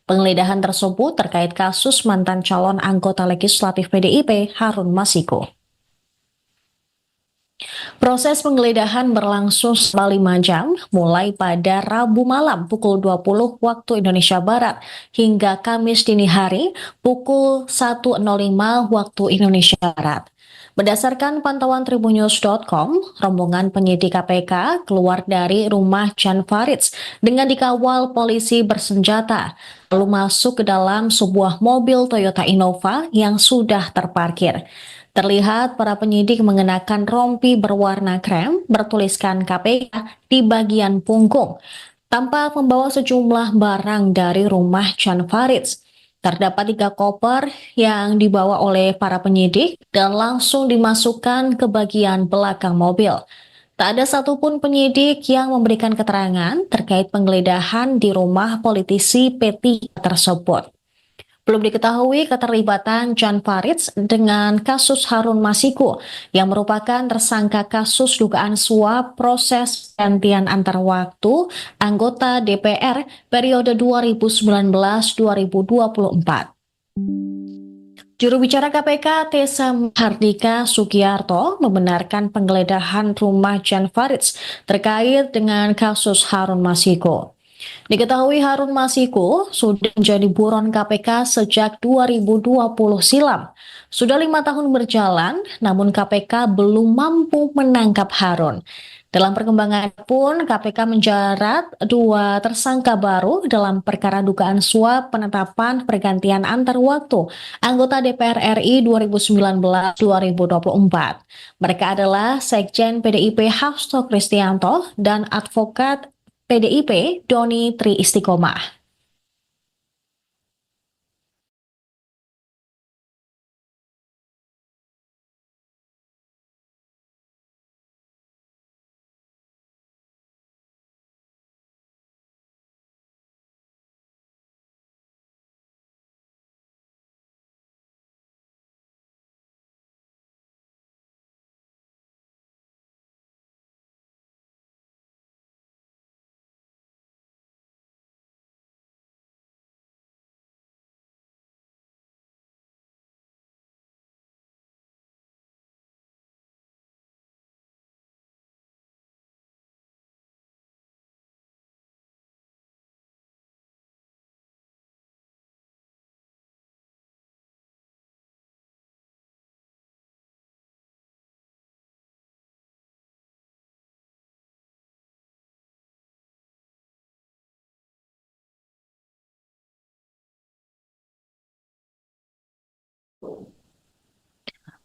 Penggeledahan tersebut terkait kasus mantan calon anggota legislatif PDIP Harun Masiku. Proses penggeledahan berlangsung selama 5 jam, mulai pada Rabu malam pukul 20 waktu Indonesia Barat hingga Kamis dini hari pukul 1.05 waktu Indonesia Barat. Berdasarkan pantauan tribunnews.com, rombongan penyidik KPK keluar dari rumah Jan Faridz dengan dikawal polisi bersenjata, lalu masuk ke dalam sebuah mobil Toyota Innova yang sudah terparkir. Terlihat para penyidik mengenakan rompi berwarna krem bertuliskan KPK di bagian punggung, tampak membawa sejumlah barang dari rumah Jan Faridz. Terdapat 3 koper yang dibawa oleh para penyidik dan langsung dimasukkan ke bagian belakang mobil. Tak ada satupun penyidik yang memberikan keterangan terkait penggeledahan di rumah politisi P3 tersebut. Belum diketahui keterlibatan Jan Faridz dengan kasus Harun Masiku yang merupakan tersangka kasus dugaan suap proses gantian antar waktu anggota DPR periode 2019-2024. Juru bicara KPK Tessa Hardika Sugiyarto membenarkan penggeledahan rumah Jan Faridz terkait dengan kasus Harun Masiku. Diketahui Harun Masiku sudah menjadi buron KPK sejak 2020 silam. Sudah 5 tahun berjalan, namun KPK belum mampu menangkap Harun. Dalam perkembangan pun, KPK menjerat 2 tersangka baru dalam perkara dugaan suap penetapan pergantian antar waktu anggota DPR RI 2019-2024. Mereka adalah Sekjen PDIP Hasto Kristianto dan advokat PDIP Doni Tri Istiqomah.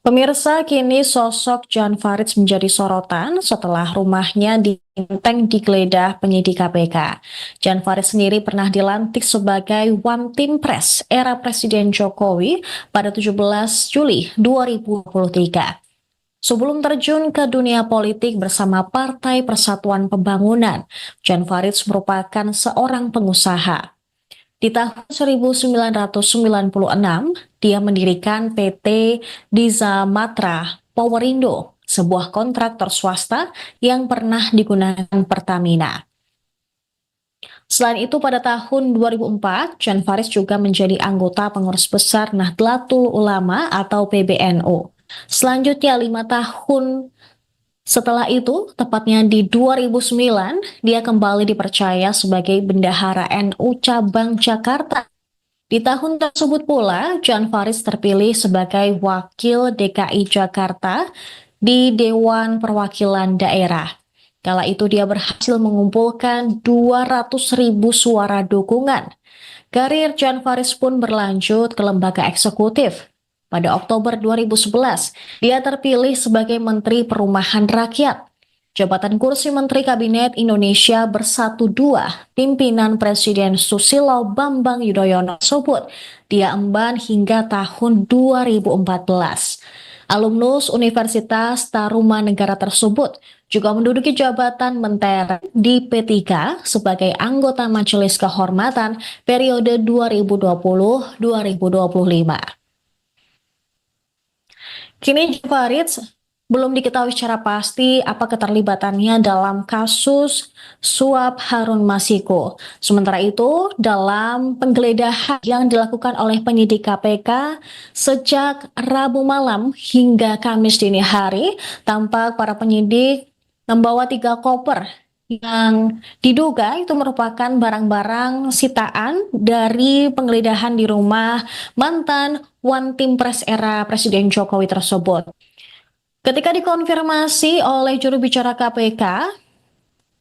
Pemirsa, kini sosok Jan Faridz menjadi sorotan setelah rumahnya diinteng digeledah penyidik KPK. Jan Faridz sendiri pernah dilantik sebagai One Team Press era Presiden Jokowi pada 17 Juli 2023. Sebelum terjun ke dunia politik bersama Partai Persatuan Pembangunan, Jan Faridz merupakan seorang pengusaha. Di tahun 1996, dia mendirikan PT Diza Matra Powerindo, sebuah kontraktor swasta yang pernah digunakan Pertamina. Selain itu, pada tahun 2004, Jan Faridz juga menjadi anggota pengurus besar Nahdlatul Ulama atau PBNU. Selanjutnya, 5 tahun setelah itu, tepatnya di 2009, dia kembali dipercaya sebagai bendahara NU Cabang Jakarta. Di tahun tersebut pula, Jan Faridz terpilih sebagai wakil DKI Jakarta di Dewan Perwakilan Daerah. Kala itu dia berhasil mengumpulkan 200.000 suara dukungan. Karir Jan Faridz pun berlanjut ke lembaga eksekutif. Pada Oktober 2011, dia terpilih sebagai Menteri Perumahan Rakyat. Jabatan kursi Menteri Kabinet Indonesia Bersatu II, pimpinan Presiden Susilo Bambang Yudhoyono tersebut, dia emban hingga tahun 2014. Alumnus Universitas Tarumanegara tersebut juga menduduki jabatan menteri di P3 sebagai anggota Majelis Kehormatan periode 2020-2025. Kini Jan Faridz Belum diketahui secara pasti apa keterlibatannya dalam kasus suap Harun Masiku. Sementara itu, dalam penggeledahan yang dilakukan oleh penyidik KPK sejak Rabu malam hingga Kamis dini hari, tampak para penyidik membawa 3 koper yang diduga itu merupakan barang-barang sitaan dari penggeledahan di rumah mantan One Team Press era Presiden Jokowi tersebut. Ketika dikonfirmasi oleh juru bicara KPK,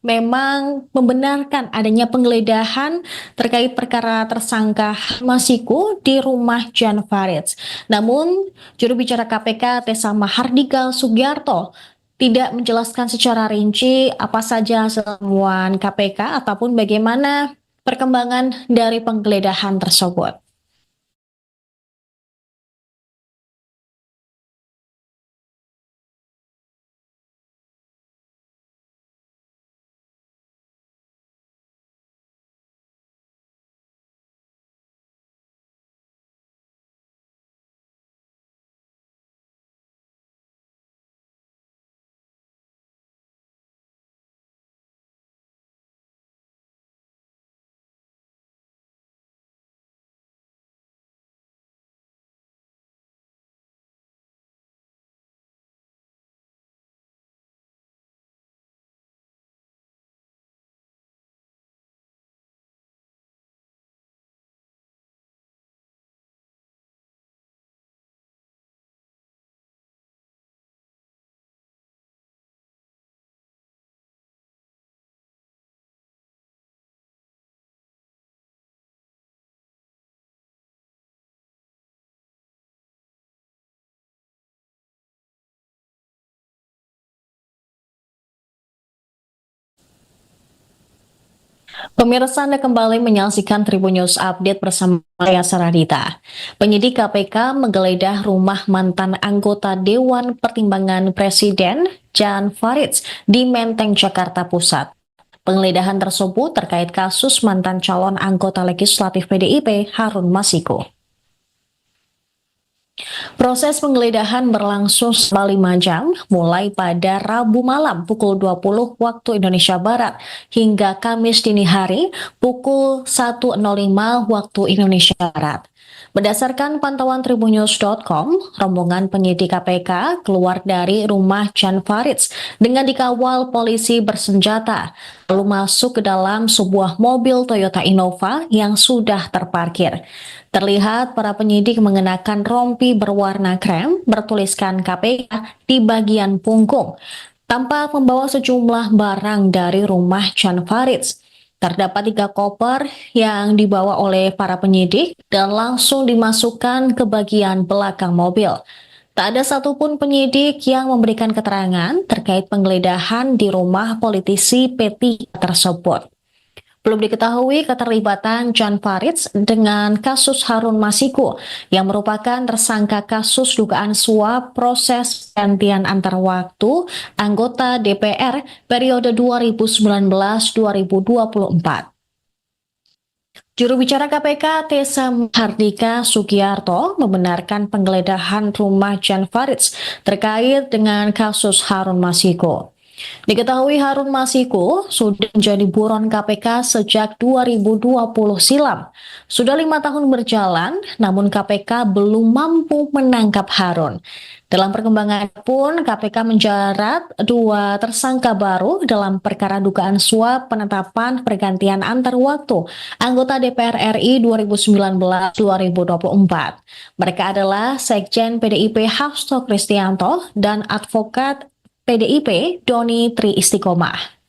memang membenarkan adanya penggeledahan terkait perkara tersangka Masiku di rumah Jan Faridz. Namun, juru bicara KPK Tessa Mahardika Sugiarto tidak menjelaskan secara rinci apa saja temuan KPK ataupun bagaimana perkembangan dari penggeledahan tersebut. Pemirsa Anda kembali menyaksikan Tribun News Update bersama saya Saradita. Penyidik KPK menggeledah rumah mantan anggota Dewan Pertimbangan Presiden Jan Faridz di Menteng, Jakarta Pusat. Penggeledahan tersebut terkait kasus mantan calon anggota legislatif PDIP Harun Masiku. Proses penggeledahan berlangsung selama 5 jam, mulai pada Rabu malam pukul 20 waktu Indonesia Barat hingga Kamis dini hari pukul 1.05 waktu Indonesia Barat. Berdasarkan pantauan tribunnews.com, rombongan penyidik KPK keluar dari rumah Jan Faridz dengan dikawal polisi bersenjata, lalu masuk ke dalam sebuah mobil Toyota Innova yang sudah terparkir. Terlihat para penyidik mengenakan rompi berwarna krem bertuliskan KPK di bagian punggung, tampak membawa sejumlah barang dari rumah Jan Faridz. Terdapat 3 koper yang dibawa oleh para penyidik dan langsung dimasukkan ke bagian belakang mobil. Tak ada satupun penyidik yang memberikan keterangan terkait penggeledahan di rumah politisi P3 tersebut. Belum diketahui keterlibatan Jan Faridz dengan kasus Harun Masiku yang merupakan tersangka kasus dugaan suap proses gantian antar waktu anggota DPR periode 2019-2024. Juru bicara KPK Tessa Mahardika Sugiarto membenarkan penggeledahan rumah Jan Faridz terkait dengan kasus Harun Masiku. Diketahui Harun Masiku sudah menjadi buron KPK sejak 2020 silam. Sudah 5 tahun berjalan, namun KPK belum mampu menangkap Harun. Dalam perkembangan pun, KPK menjerat 2 tersangka baru dalam perkara dugaan suap penetapan pergantian antar waktu anggota DPR RI 2019-2024. Mereka adalah Sekjen PDIP Hasto Kristianto dan advokat PDIP Doni Tri Istiqomah.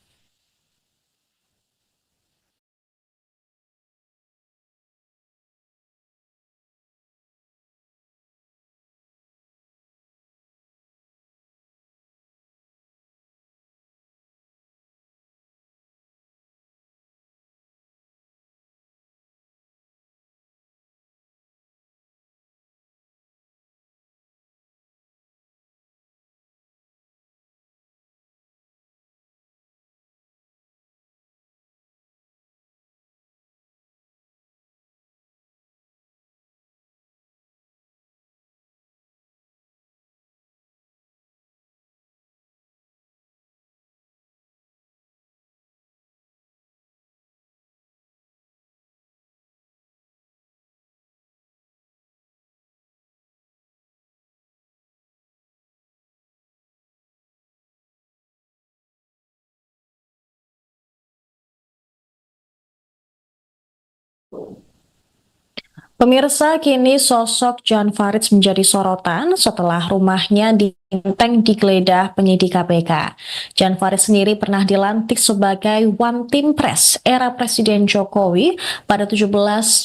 Pemirsa, kini sosok Jan Faridz menjadi sorotan setelah rumahnya ditenteng digeledah penyidik KPK. Jan Faridz sendiri pernah dilantik sebagai One Team Press era Presiden Jokowi pada 17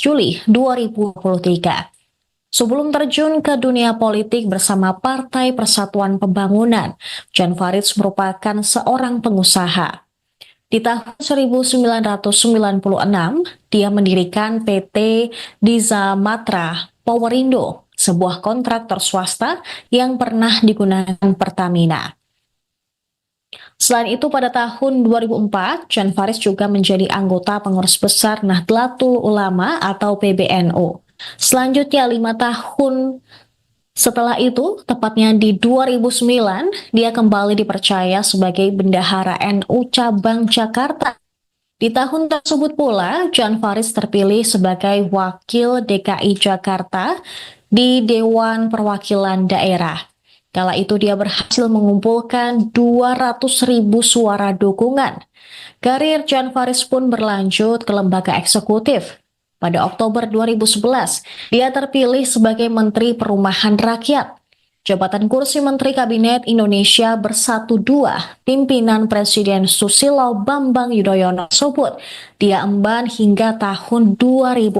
Juli 2023. Sebelum terjun ke dunia politik bersama Partai Persatuan Pembangunan, Jan Faridz merupakan seorang pengusaha. Di tahun 1996, dia mendirikan PT Diza Matra Powerindo, sebuah kontraktor swasta yang pernah digunakan Pertamina. Selain itu, pada tahun 2004, Jan Faridz juga menjadi anggota pengurus besar Nahdlatul Ulama atau PBNU. Selanjutnya, 5 tahun setelah itu, tepatnya di 2009, dia kembali dipercaya sebagai Bendahara NU Cabang Jakarta. Di tahun tersebut pula, Jan Faridz terpilih sebagai Wakil DKI Jakarta di Dewan Perwakilan Daerah. Kala itu dia berhasil mengumpulkan 200.000 suara dukungan. Karir Jan Faridz pun berlanjut ke lembaga eksekutif. Pada Oktober 2011, dia terpilih sebagai Menteri Perumahan Rakyat. Jabatan kursi Menteri Kabinet Indonesia Bersatu II, pimpinan Presiden Susilo Bambang Yudhoyono tersebut dia emban hingga tahun 2014.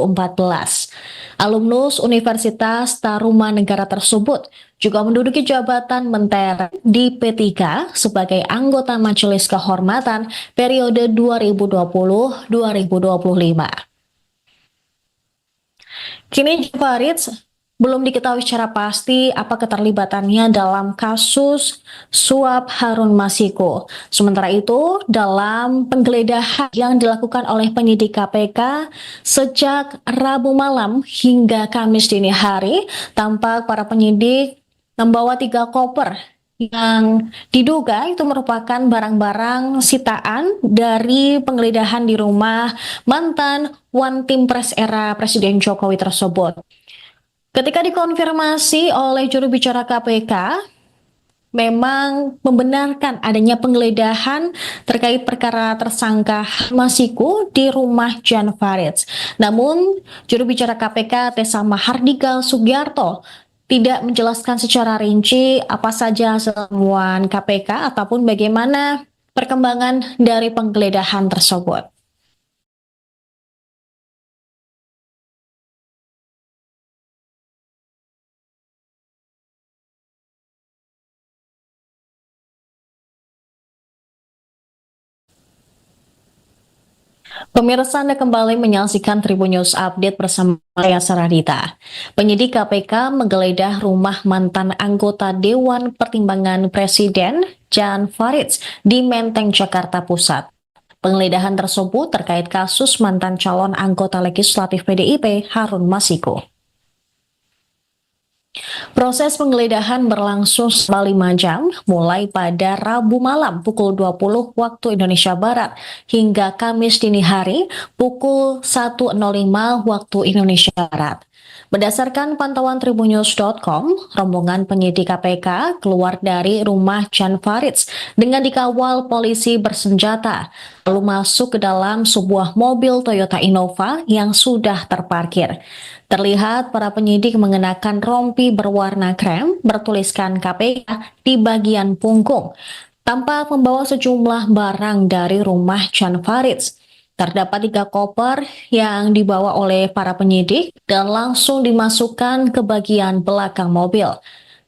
Alumnus Universitas Tarumanegara tersebut juga menduduki jabatan menteri di P3 sebagai anggota Majelis Kehormatan periode 2020-2025. Kini Jan Faridz belum diketahui secara pasti apa keterlibatannya dalam kasus suap Harun Masiku. Sementara itu, dalam penggeledahan yang dilakukan oleh penyidik KPK sejak Rabu malam hingga Kamis dini hari, tampak para penyidik membawa 3 koper yang diduga itu merupakan barang-barang sitaan dari penggeledahan di rumah mantan One Team Press era Presiden Jokowi tersebut. Ketika dikonfirmasi oleh juru bicara KPK, memang membenarkan adanya penggeledahan terkait perkara tersangka Masiku di rumah Jan Faridz. Namun, juru bicara KPK Tessa Mahardika Sugiarto tidak menjelaskan secara rinci apa saja temuan KPK ataupun bagaimana perkembangan dari penggeledahan tersebut. Pemirsa, Anda kembali menyaksikan Tribun News Update bersama saya Saradita. Penyidik KPK menggeledah rumah mantan anggota Dewan Pertimbangan Presiden Jan Faridz di Menteng, Jakarta Pusat. Penggeledahan tersebut terkait kasus mantan calon anggota legislatif PDIP Harun Masiku. Proses penggeledahan berlangsung selama 5 jam, mulai pada Rabu malam pukul 20 waktu Indonesia Barat hingga Kamis dini hari pukul 1.05 waktu Indonesia Barat. Berdasarkan pantauan tribunnews.com, rombongan penyidik KPK keluar dari rumah Jan Faridz dengan dikawal polisi bersenjata, lalu masuk ke dalam sebuah mobil Toyota Innova yang sudah terparkir. Terlihat para penyidik mengenakan rompi berwarna krem bertuliskan KPK di bagian punggung, tampak membawa sejumlah barang dari rumah Jan Faridz. Terdapat 3 koper yang dibawa oleh para penyidik dan langsung dimasukkan ke bagian belakang mobil.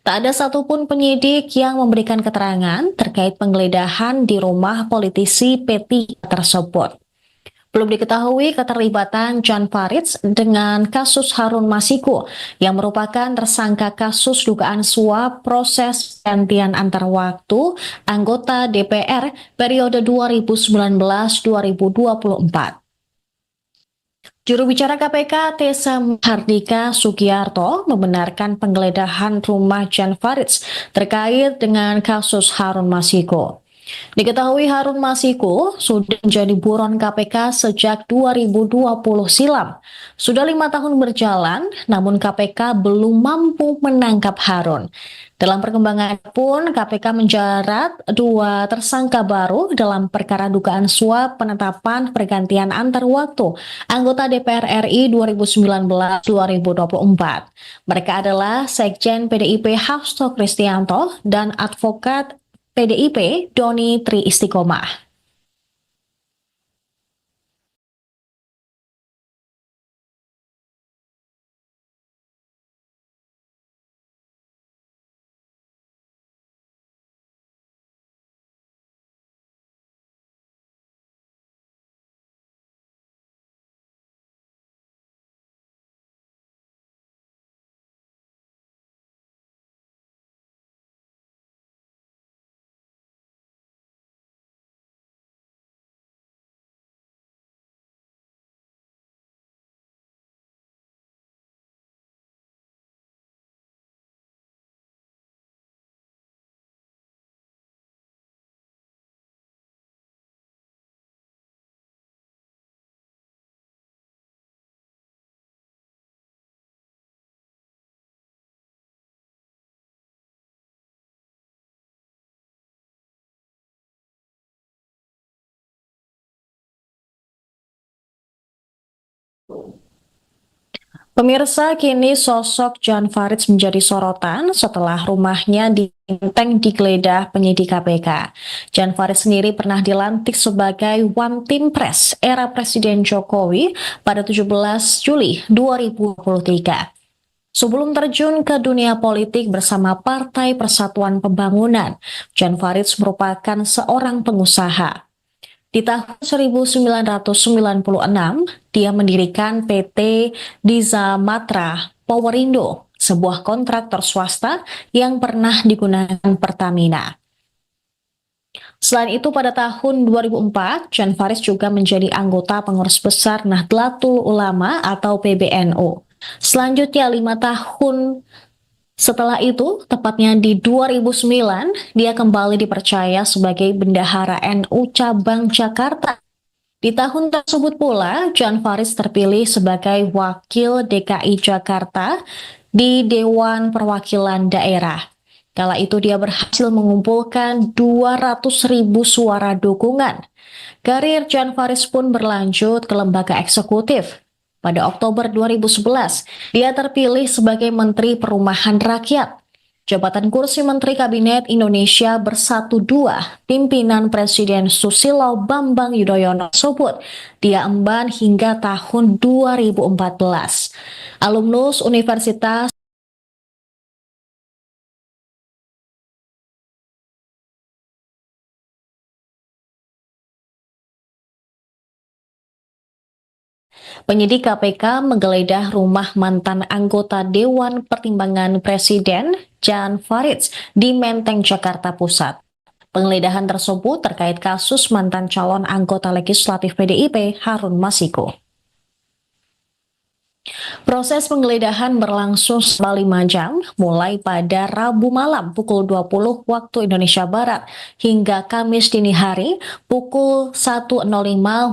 Tak ada satupun penyidik yang memberikan keterangan terkait penggeledahan di rumah politisi P3 tersebut. Belum diketahui keterlibatan Jan Faridz dengan kasus Harun Masiku yang merupakan tersangka kasus dugaan suap proses gantian antar waktu anggota DPR periode 2019-2024. Juru bicara KPK Tessa Mahardika Sugiarto membenarkan penggeledahan rumah Jan Faridz terkait dengan kasus Harun Masiku. Diketahui Harun Masiku sudah menjadi buron KPK sejak 2020 silam. Sudah 5 tahun berjalan, namun KPK belum mampu menangkap Harun. Dalam perkembangan pun, KPK menjerat 2 tersangka baru dalam perkara dugaan suap penetapan pergantian antar waktu anggota DPR RI 2019-2024. Mereka adalah Sekjen PDIP Hasto Kristianto dan advokat PDIP Doni Tri Istiqomah. Pemirsa, kini sosok Jan Faridz menjadi sorotan setelah rumahnya diinteng digeledah penyidik KPK. Jan Faridz sendiri pernah dilantik sebagai One Team Press era Presiden Jokowi pada 17 Juli 2023. Sebelum terjun ke dunia politik bersama Partai Persatuan Pembangunan, Jan Faridz merupakan seorang pengusaha. Di tahun 1996, dia mendirikan PT Diza Matra Powerindo, sebuah kontraktor swasta yang pernah digunakan Pertamina. Selain itu, pada tahun 2004, Jan Faridz juga menjadi anggota pengurus besar Nahdlatul Ulama atau PBNU. Selanjutnya, 5 tahun setelah itu, tepatnya di 2009, dia kembali dipercaya sebagai bendahara NU Cabang Jakarta. Di tahun tersebut pula, Jan Faridz terpilih sebagai wakil DKI Jakarta di Dewan Perwakilan Daerah. Kala itu dia berhasil mengumpulkan 200.000 suara dukungan. Karir Jan Faridz pun berlanjut ke lembaga eksekutif. Pada Oktober 2011, dia terpilih sebagai Menteri Perumahan Rakyat. Jabatan kursi Menteri Kabinet Indonesia Bersatu II, pimpinan Presiden Susilo Bambang Yudhoyono tersebut dia emban hingga tahun 2014. Alumnus Universitas Penyidik KPK menggeledah rumah mantan anggota Dewan Pertimbangan Presiden Jan Faridz di Menteng, Jakarta Pusat. Penggeledahan tersebut terkait kasus mantan calon anggota legislatif PDIP Harun Masiku. Proses penggeledahan berlangsung selama 5 jam, mulai pada Rabu malam pukul 20 waktu Indonesia Barat hingga Kamis dini hari pukul 1.05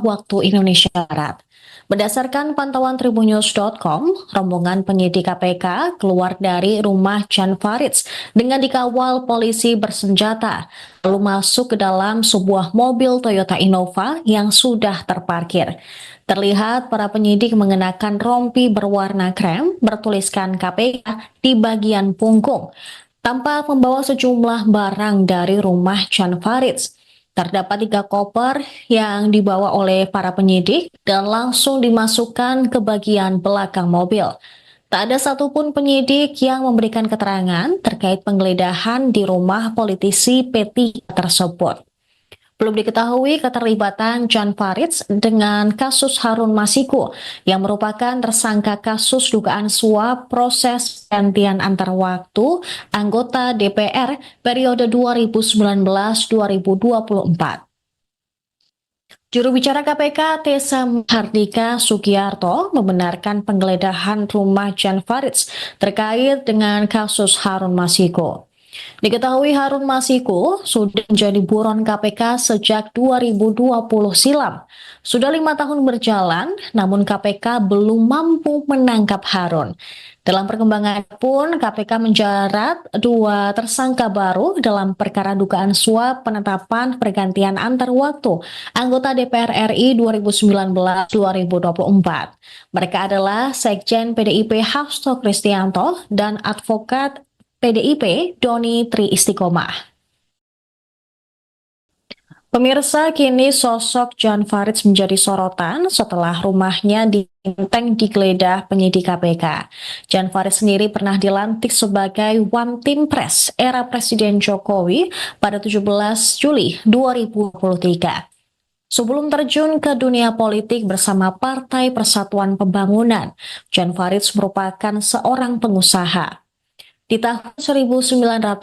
waktu Indonesia Barat. Berdasarkan pantauan tribunnews.com, rombongan penyidik KPK keluar dari rumah Jan Faridz dengan dikawal polisi bersenjata, lalu masuk ke dalam sebuah mobil Toyota Innova yang sudah terparkir. Terlihat para penyidik mengenakan rompi berwarna krem bertuliskan KPK di bagian punggung, tanpa membawa sejumlah barang dari rumah Jan Faridz. Terdapat 3 koper yang dibawa oleh para penyidik dan langsung dimasukkan ke bagian belakang mobil. Tak ada satupun penyidik yang memberikan keterangan terkait penggeledahan di rumah politisi P3 tersebut. Belum diketahui keterlibatan Jan Faridz dengan kasus Harun Masiku yang merupakan tersangka kasus dugaan suap proses gantian antar waktu anggota DPR periode 2019-2024. Juru bicara KPK Tessa Hardika Sugiyarto membenarkan penggeledahan rumah Jan Faridz terkait dengan kasus Harun Masiku. Diketahui Harun Masiku sudah menjadi buron KPK sejak 2020 silam. Sudah 5 tahun berjalan, namun KPK belum mampu menangkap Harun. Dalam perkembangan pun, KPK menjerat 2 tersangka baru dalam perkara dugaan suap penetapan pergantian antar waktu anggota DPR RI 2019-2024. Mereka adalah Sekjen PDIP Hasto Kristianto dan advokat PDIP Doni Tri Istiqomah. Pemirsa, kini sosok Jan Faridz menjadi sorotan setelah rumahnya di Menteng digeledah penyidik KPK. Jan Faridz sendiri pernah dilantik sebagai One Team Press era Presiden Jokowi pada 17 Juli 2023. Sebelum terjun ke dunia politik bersama Partai Persatuan Pembangunan, Jan Faridz merupakan seorang pengusaha. Di tahun 1996,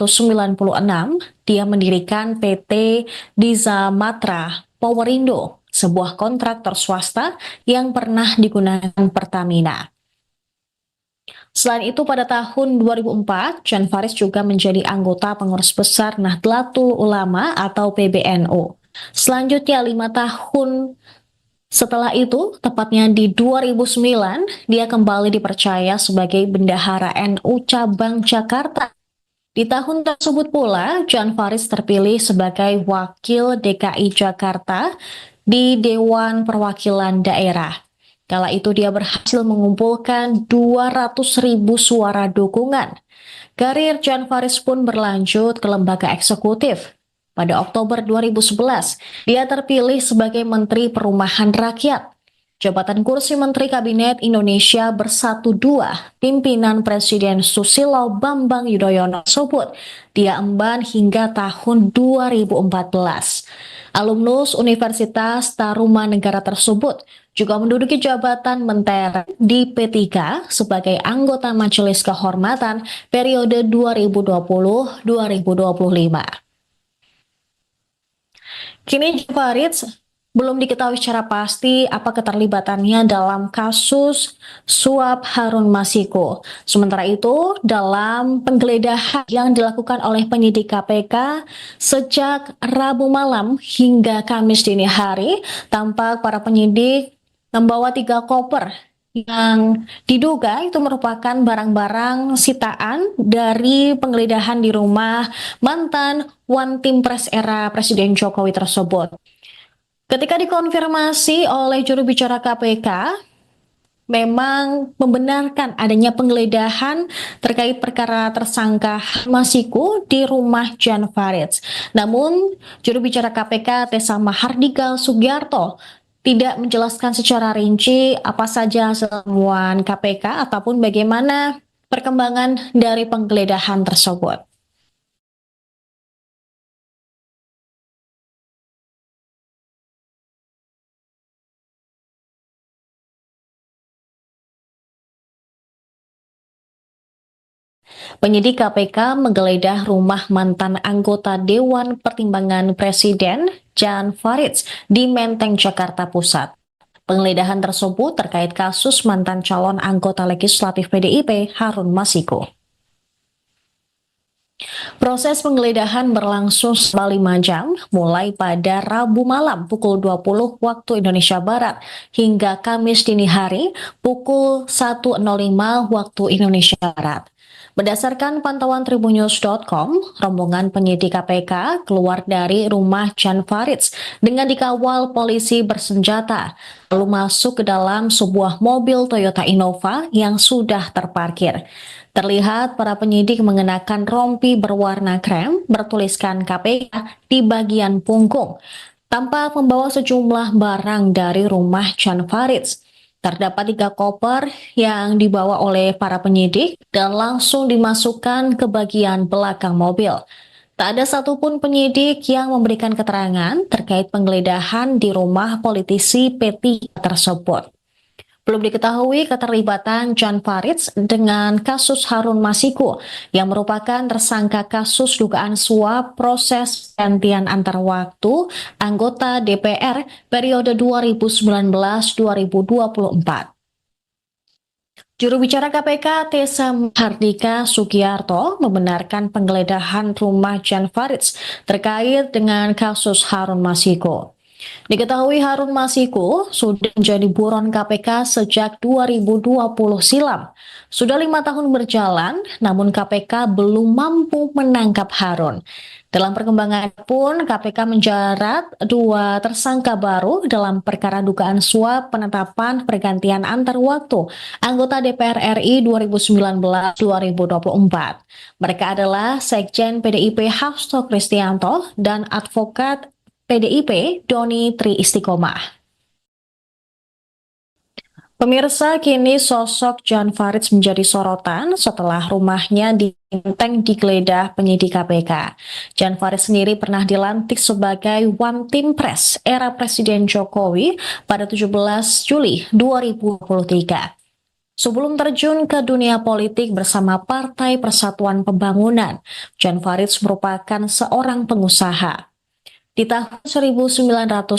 dia mendirikan PT Diza Matra Powerindo, sebuah kontraktor swasta yang pernah digunakan Pertamina. Selain itu, pada tahun 2004, Jan Faridz juga menjadi anggota pengurus besar Nahdlatul Ulama atau PBNU. Selanjutnya, 5 tahun setelah itu, tepatnya di 2009, dia kembali dipercaya sebagai bendahara NU Cabang Jakarta. Di tahun tersebut pula, Jan Faridz terpilih sebagai wakil DKI Jakarta di Dewan Perwakilan Daerah. Kala itu dia berhasil mengumpulkan 200.000 suara dukungan. Karir Jan Faridz pun berlanjut ke lembaga eksekutif. Pada Oktober 2011, dia terpilih sebagai Menteri Perumahan Rakyat. Jabatan kursi Menteri Kabinet Indonesia Bersatu II, pimpinan Presiden Susilo Bambang Yudhoyono tersebut dia emban hingga tahun 2014. Alumnus Universitas Tarumanegara tersebut juga menduduki jabatan menteri di P3 sebagai anggota Majelis Kehormatan periode 2020-2025. Kini Jan Faridz belum diketahui secara pasti apa keterlibatannya dalam kasus suap Harun Masiku. Sementara itu, dalam penggeledahan yang dilakukan oleh penyidik KPK sejak Rabu malam hingga Kamis dini hari, tampak para penyidik membawa 3 koper yang diduga itu merupakan barang-barang sitaan dari penggeledahan di rumah mantan One Team Press era Presiden Jokowi tersebut. Ketika dikonfirmasi oleh juru bicara KPK, memang membenarkan adanya penggeledahan terkait perkara tersangka Masiku di rumah Jan Faridz. Namun, juru bicara KPK Tessa Mahardika Sugiarto tidak menjelaskan secara rinci apa saja temuan KPK ataupun bagaimana perkembangan dari penggeledahan tersebut. Penyidik KPK menggeledah rumah mantan anggota Dewan Pertimbangan Presiden Jan Faridz di Menteng, Jakarta Pusat. Penggeledahan tersebut terkait kasus mantan calon anggota legislatif PDIP Harun Masiku. Proses penggeledahan berlangsung selama 5 jam, mulai pada Rabu malam pukul 20 waktu Indonesia Barat hingga Kamis dini hari pukul 1.05 waktu Indonesia Barat. Berdasarkan pantauan tribunnews.com, rombongan penyidik KPK keluar dari rumah Jan Faridz dengan dikawal polisi bersenjata, lalu masuk ke dalam sebuah mobil Toyota Innova yang sudah terparkir. Terlihat para penyidik mengenakan rompi berwarna krem bertuliskan KPK di bagian punggung. Tampak membawa sejumlah barang dari rumah Jan Faridz. Terdapat 3 koper yang dibawa oleh para penyidik dan langsung dimasukkan ke bagian belakang mobil. Tak ada satupun penyidik yang memberikan keterangan terkait penggeledahan di rumah politisi P3 tersebut. Belum diketahui keterlibatan Jan Faridz dengan kasus Harun Masiku yang merupakan tersangka kasus dugaan suap proses gantian antar waktu anggota DPR periode 2019-2024. Juru bicara KPK Tessa Hardika Sugiyarto membenarkan penggeledahan rumah Jan Faridz terkait dengan kasus Harun Masiku. Diketahui Harun Masiku sudah menjadi buron KPK sejak 2020 silam. Sudah 5 tahun berjalan, namun KPK belum mampu menangkap Harun. Dalam perkembangan pun, KPK menjerat 2 tersangka baru dalam perkara dugaan suap penetapan pergantian antar waktu anggota DPR RI 2019-2024. Mereka adalah Sekjen PDIP Hasto Kristianto dan Advokat PDIP Doni Tri Istiqomah. Pemirsa, kini sosok Jan Faridz menjadi sorotan setelah rumahnya di Menteng digeledah penyidik KPK. Jan Faridz sendiri pernah dilantik sebagai One Team Press era Presiden Jokowi pada 17 Juli 2023. Sebelum terjun ke dunia politik bersama Partai Persatuan Pembangunan, Jan Faridz merupakan seorang pengusaha. Di tahun 1996,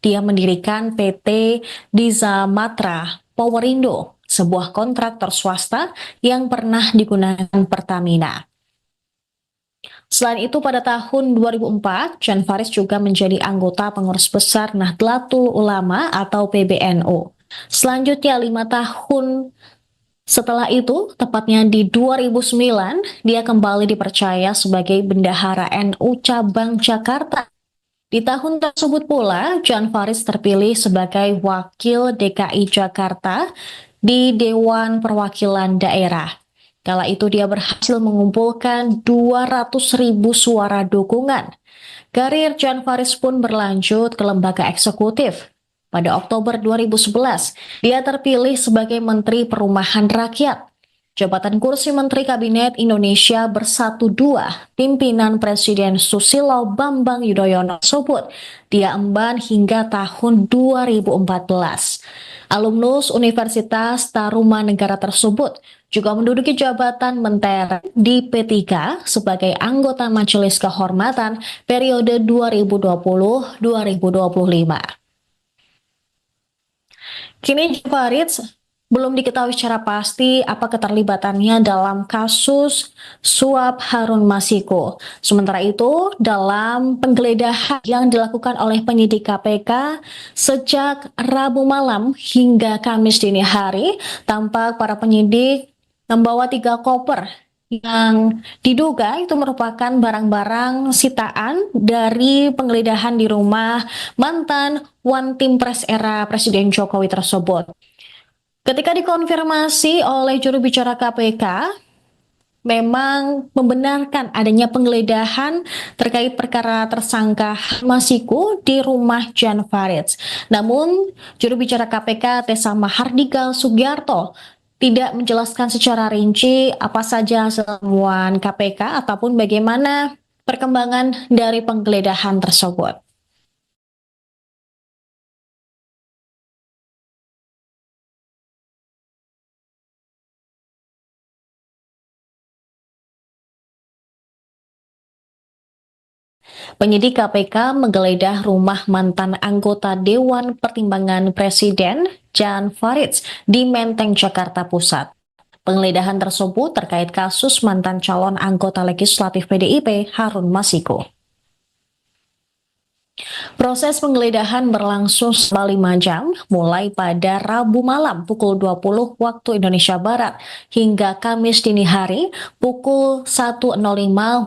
dia mendirikan PT Diza Matra Powerindo, sebuah kontraktor swasta yang pernah digunakan Pertamina. Selain itu, pada tahun 2004, Jan Faridz juga menjadi anggota pengurus besar Nahdlatul Ulama atau PBNU. Selanjutnya, 5 tahun setelah itu, tepatnya di 2009, dia kembali dipercaya sebagai Bendahara NU Cabang Jakarta. Di tahun tersebut pula, Jan Faridz terpilih sebagai Wakil DKI Jakarta di Dewan Perwakilan Daerah. Kala itu dia berhasil mengumpulkan 200.000 suara dukungan. Karir Jan Faridz pun berlanjut ke lembaga eksekutif. Pada Oktober 2011, dia terpilih sebagai Menteri Perumahan Rakyat. Jabatan kursi Menteri Kabinet Indonesia Bersatu II, pimpinan Presiden Susilo Bambang Yudhoyono tersebut dia emban hingga tahun 2014. Alumnus Universitas Tarumanegara tersebut juga menduduki jabatan menteri di P3 sebagai anggota Majelis Kehormatan periode 2020-2025. Kini Jan Faridz belum diketahui secara pasti apa keterlibatannya dalam kasus suap Harun Masiku. Sementara itu, dalam penggeledahan yang dilakukan oleh penyidik KPK sejak Rabu malam hingga Kamis dini hari, tampak para penyidik membawa 3 koper yang diduga itu merupakan barang-barang sitaan dari penggeledahan di rumah mantan One Team Press era Presiden Jokowi tersebut. Ketika dikonfirmasi oleh juru bicara KPK, memang membenarkan adanya penggeledahan terkait perkara tersangka Masiku di rumah Jan Faridz. Namun, juru bicara KPK Tessa Hardika Sugiyarto tidak menjelaskan secara rinci apa saja temuan KPK ataupun bagaimana perkembangan dari penggeledahan tersebut. Penyidik KPK menggeledah rumah mantan anggota Dewan Pertimbangan Presiden Jan Faridz di Menteng, Jakarta Pusat. Penggeledahan tersebut terkait kasus mantan calon anggota legislatif PDIP Harun Masiku. Proses penggeledahan berlangsung selama 5 jam, mulai pada Rabu malam pukul 20 waktu Indonesia Barat hingga Kamis dini hari pukul 1.05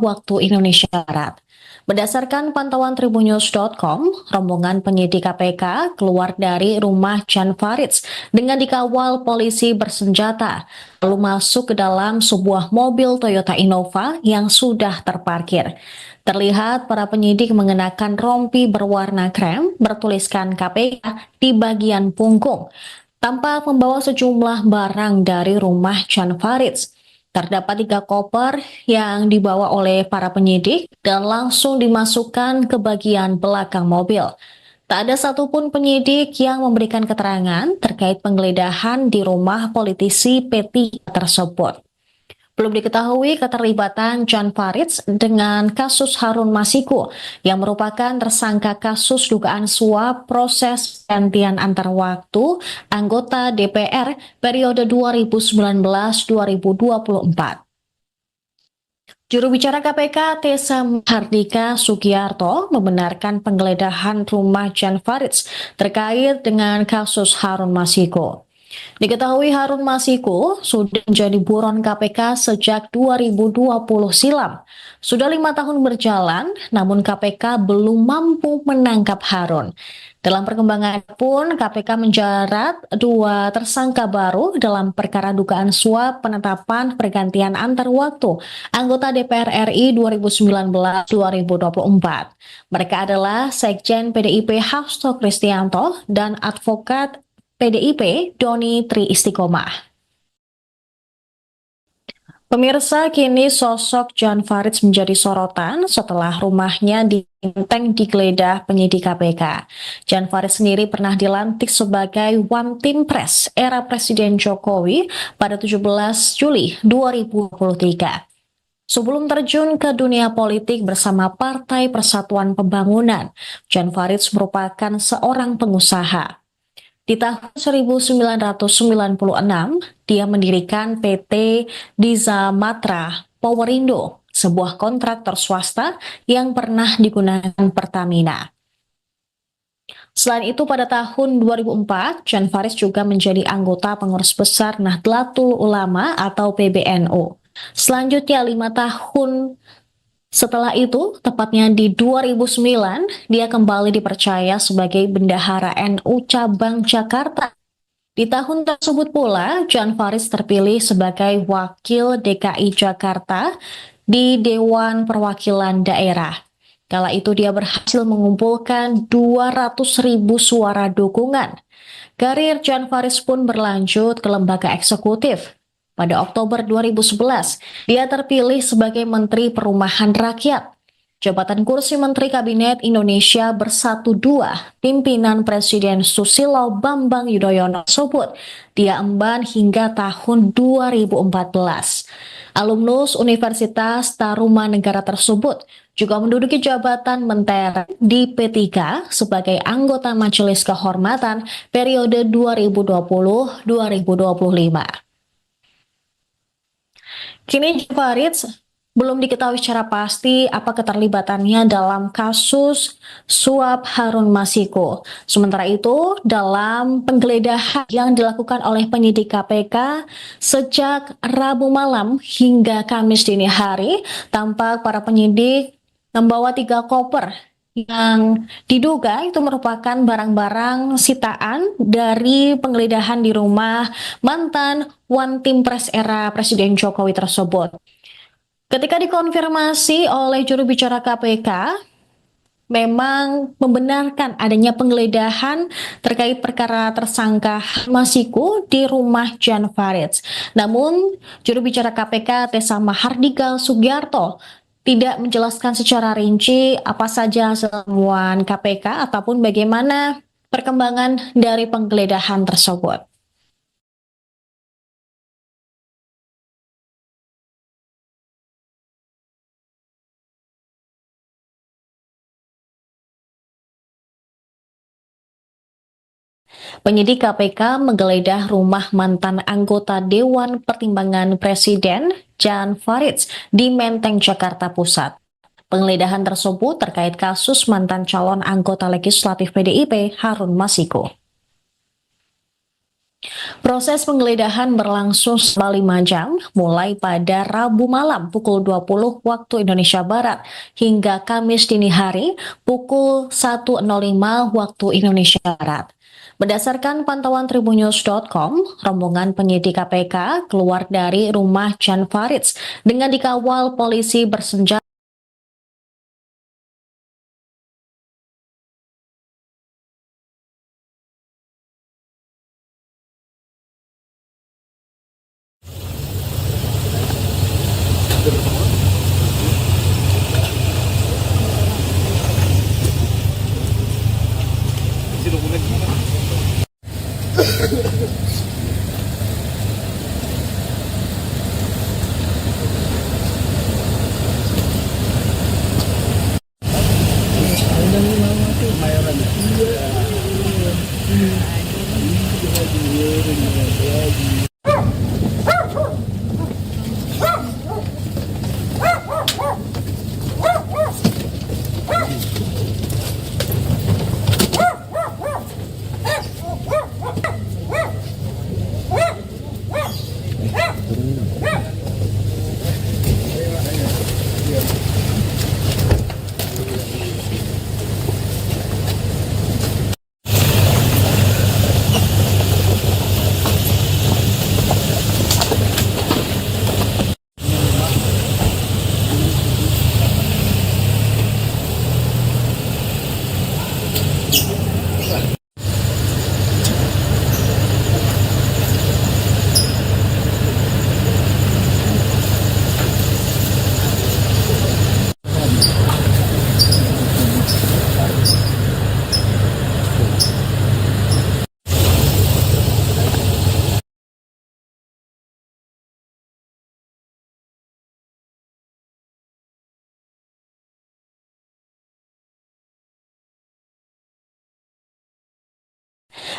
waktu Indonesia Barat. Berdasarkan pantauan tribunnews.com, rombongan penyidik KPK keluar dari rumah Jan Faridz dengan dikawal polisi bersenjata, lalu masuk ke dalam sebuah mobil Toyota Innova yang sudah terparkir. Terlihat para penyidik mengenakan rompi berwarna krem bertuliskan KPK di bagian punggung, tanpa membawa sejumlah barang dari rumah Jan Faridz. Terdapat 3 koper yang dibawa oleh para penyidik dan langsung dimasukkan ke bagian belakang mobil. Tak ada satupun penyidik yang memberikan keterangan terkait penggeledahan di rumah politisi P3 tersebut. Belum diketahui keterlibatan Jan Faridz dengan kasus Harun Masiku yang merupakan tersangka kasus dugaan suap proses gantian antar waktu anggota DPR periode 2019-2024. Juru bicara KPK Tessa Hardika Sugiarto membenarkan penggeledahan rumah Jan Faridz terkait dengan kasus Harun Masiku. Diketahui Harun Masiku sudah menjadi buron KPK sejak 2020 silam. Sudah 5 tahun berjalan, namun KPK belum mampu menangkap Harun. Dalam perkembangan pun, KPK menjerat 2 tersangka baru dalam perkara dugaan suap penetapan pergantian antar waktu anggota DPR RI 2019-2024. Mereka adalah Sekjen PDIP Hasto Kristianto dan advokat PDIP Doni Tri Istiqomah. Pemirsa, kini sosok Jan Faridz menjadi sorotan setelah rumahnya ditenteng digeledah penyidik KPK. Jan Faridz sendiri pernah dilantik sebagai One Team Press era Presiden Jokowi pada 17 Juli 2023. Sebelum terjun ke dunia politik bersama Partai Persatuan Pembangunan, Jan Faridz merupakan seorang pengusaha. Di tahun 1996, dia mendirikan PT Diza Matra Powerindo, sebuah kontraktor swasta yang pernah digunakan Pertamina. Selain itu, pada tahun 2004, Jan Faridz juga menjadi anggota pengurus besar Nahdlatul Ulama atau PBNU. Selanjutnya, 5 tahun setelah itu, tepatnya di 2009, dia kembali dipercaya sebagai Bendahara NU Cabang Jakarta. Di tahun tersebut pula, Jan Faridz terpilih sebagai Wakil DKI Jakarta di Dewan Perwakilan Daerah. Kala itu dia berhasil mengumpulkan 200.000 suara dukungan. Karir Jan Faridz pun berlanjut ke lembaga eksekutif. Pada Oktober 2011, dia terpilih sebagai Menteri Perumahan Rakyat. Jabatan kursi Menteri Kabinet Indonesia Bersatu II, pimpinan Presiden Susilo Bambang Yudhoyono tersebut, dia emban hingga tahun 2014. Alumnus Universitas Tarumanegara tersebut juga menduduki jabatan menteri di P3 sebagai anggota Majelis Kehormatan periode 2020-2025. Kini Jan Faridz belum diketahui secara pasti apa keterlibatannya dalam kasus suap Harun Masiku. Sementara itu, dalam penggeledahan yang dilakukan oleh penyidik KPK sejak Rabu malam hingga Kamis dini hari, tampak para penyidik membawa 3 koper yang diduga itu merupakan barang-barang sitaan dari penggeledahan di rumah mantan One Team Press era Presiden Jokowi tersebut. Ketika dikonfirmasi oleh juru bicara KPK, memang membenarkan adanya penggeledahan terkait perkara tersangka Masiku di rumah Jan Faridz. Namun, juru bicara KPK Tessa Hardika Sugiarto tidak menjelaskan secara rinci apa saja temuan KPK ataupun bagaimana perkembangan dari penggeledahan tersebut. Penyidik KPK menggeledah rumah mantan anggota Dewan Pertimbangan Presiden Jan Faridz di Menteng, Jakarta Pusat. Penggeledahan tersebut terkait kasus mantan calon anggota legislatif PDIP Harun Masiku. Proses penggeledahan berlangsung selama 5 jam, mulai pada Rabu malam pukul 20 waktu Indonesia Barat hingga Kamis dini hari pukul 1.05 waktu Indonesia Barat. Berdasarkan pantauan tribunnews.com, rombongan penyidik KPK keluar dari rumah Jan Faridz dengan dikawal polisi bersenjata.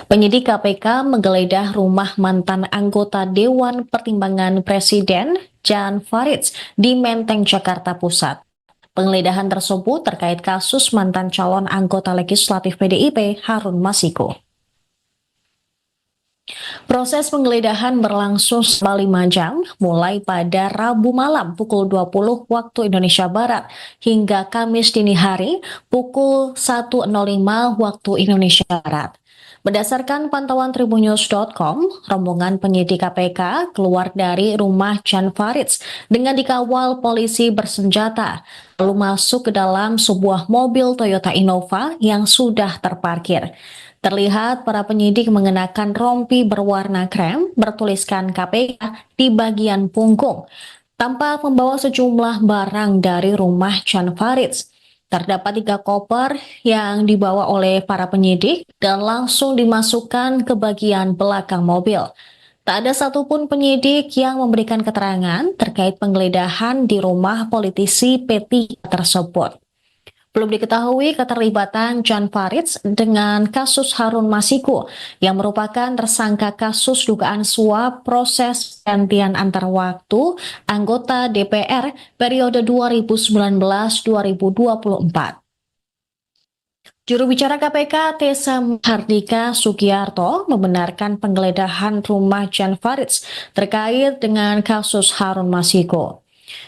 Penyidik KPK menggeledah rumah mantan anggota Dewan Pertimbangan Presiden Jan Faridz di Menteng, Jakarta Pusat. Penggeledahan tersebut terkait kasus mantan calon anggota legislatif PDIP Harun Masiku. Proses penggeledahan berlangsung selama 5 jam, mulai pada Rabu malam pukul 20 waktu Indonesia Barat hingga Kamis dini hari pukul 1.05 waktu Indonesia Barat. Berdasarkan pantauan tribunnews.com, rombongan penyidik KPK keluar dari rumah Jan Faridz dengan dikawal polisi bersenjata, lalu masuk ke dalam sebuah mobil Toyota Innova yang sudah terparkir. Terlihat para penyidik mengenakan rompi berwarna krem bertuliskan KPK di bagian punggung. Tampak membawa sejumlah barang dari rumah Jan Faridz. Terdapat 3 koper yang dibawa oleh para penyidik dan langsung dimasukkan ke bagian belakang mobil. Tak ada satupun penyidik yang memberikan keterangan terkait penggeledahan di rumah politisi P3 tersebut. Belum diketahui keterlibatan Jan Faridz dengan kasus Harun Masiku yang merupakan tersangka kasus dugaan suap proses gantian antar waktu anggota DPR periode 2019-2024. Juru bicara KPK Tessa Hardika Sugiarto membenarkan penggeledahan rumah Jan Faridz terkait dengan kasus Harun Masiku.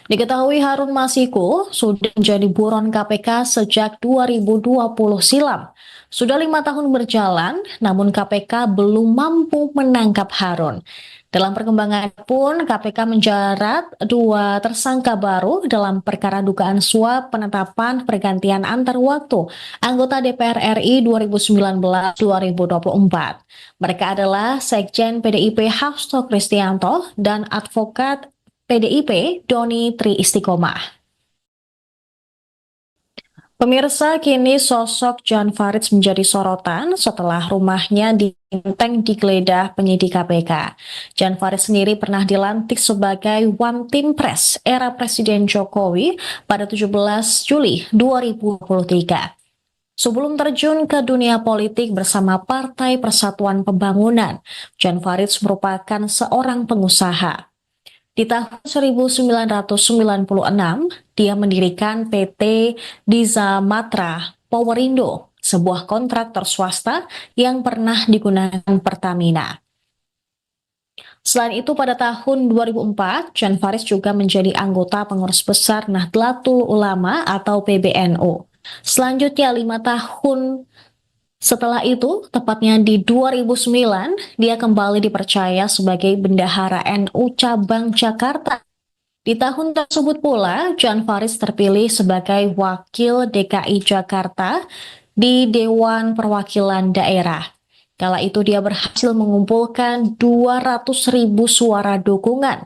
Diketahui Harun Masiku sudah menjadi buron KPK sejak 2020 silam. Sudah 5 tahun berjalan, namun KPK belum mampu menangkap Harun. Dalam perkembangan pun, KPK menjerat 2 tersangka baru dalam perkara dugaan suap penetapan pergantian antar waktu anggota DPR RI 2019-2024. Mereka adalah Sekjen PDIP Hasto Kristianto dan advokat PDIP Doni Tri Istiqomah. Pemirsa, kini sosok Jan Faridz menjadi sorotan setelah rumahnya di Menteng digeledah penyidik KPK. Jan Faridz sendiri pernah dilantik sebagai One Team Press era Presiden Jokowi pada 17 Juli 2023. Sebelum terjun ke dunia politik bersama Partai Persatuan Pembangunan, Jan Faridz merupakan seorang pengusaha. Di tahun 1996, dia mendirikan PT Diza Matra Powerindo, sebuah kontraktor swasta yang pernah digunakan Pertamina. Selain itu, pada tahun 2004, Jan Faridz juga menjadi anggota pengurus besar Nahdlatul Ulama atau PBNU. Selanjutnya, 5 tahun setelah itu, tepatnya di 2009, dia kembali dipercaya sebagai bendahara NU Cabang Jakarta. Di tahun tersebut pula, Jan Faridz terpilih sebagai wakil DKI Jakarta di Dewan Perwakilan Daerah. Kala itu dia berhasil mengumpulkan 200.000 suara dukungan.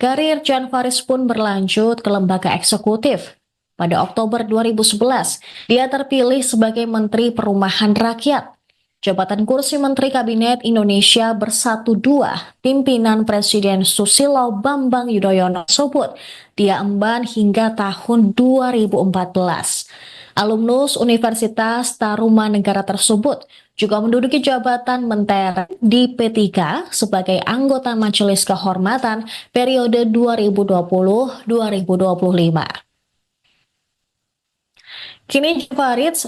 Karir Jan Faridz pun berlanjut ke lembaga eksekutif. Pada Oktober 2011, dia terpilih sebagai Menteri Perumahan Rakyat. Jabatan kursi Menteri Kabinet Indonesia Bersatu II, pimpinan Presiden Susilo Bambang Yudhoyono tersebut, dia emban hingga tahun 2014. Alumnus Universitas Tarumanegara tersebut juga menduduki jabatan menteri di P3 sebagai anggota Majelis Kehormatan periode 2020-2025. Kini Jan Faridz